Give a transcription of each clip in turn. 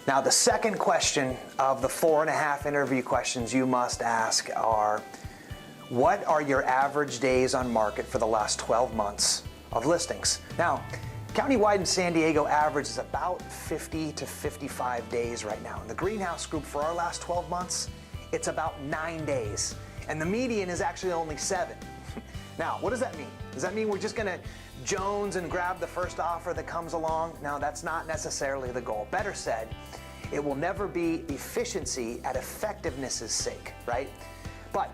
Now, the second question of the 4.5 interview questions you must ask are, what are your average days on market for the last 12 months of listings? Now, countywide in San Diego average is about 50 to 55 days right now. In the Greenhouse Group, for our last 12 months, it's about 9 days. And the median is actually only 7. Now, what does that mean? Does that mean we're just gonna Jones and grab the first offer that comes along? No, that's not necessarily the goal. Better said, it will never be efficiency at effectiveness' sake, right? But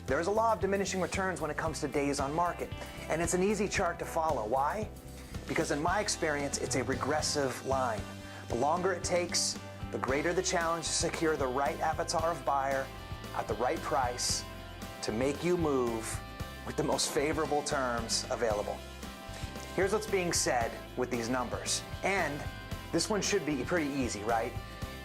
there is a law of diminishing returns when it comes to days on market. And it's an easy chart to follow. Why? Because in my experience, it's a regressive line. The longer it takes, the greater the challenge to secure the right avatar of buyer at the right price to make you move with the most favorable terms available. Here's what's being said with these numbers. And this one should be pretty easy, right?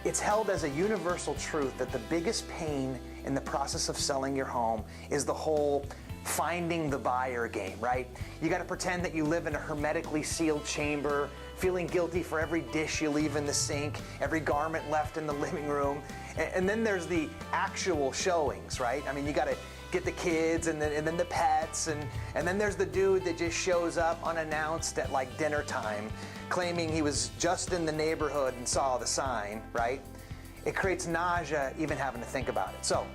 It's held as a universal truth that the biggest pain in the process of selling your home is the whole finding the buyer game, right? You got to pretend that you live in a hermetically sealed chamber, feeling guilty for every dish you leave in the sink, every garment left in the living room. And then there's the actual showings, right? I mean, you got to get the kids and then the pets, and then there's the dude that just shows up unannounced at like dinner time, claiming he was just in the neighborhood and saw the sign, right? It creates nausea even having to think about it. So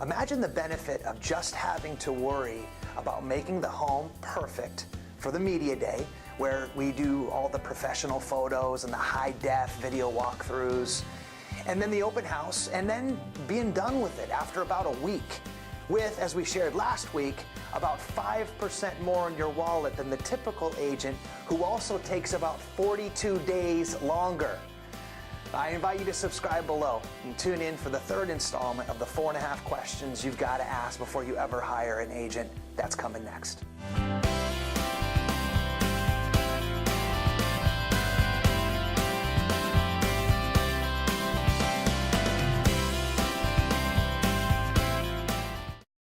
imagine the benefit of just having to worry about making the home perfect for the media day, where we do all the professional photos and the high-def video walkthroughs, and then the open house, and then being done with it after about a week, with, as we shared last week, about 5% more in your wallet than the typical agent, who also takes about 42 days longer. I invite you to subscribe below and tune in for the third installment of the 4.5 questions you've got to ask before you ever hire an agent. That's coming next.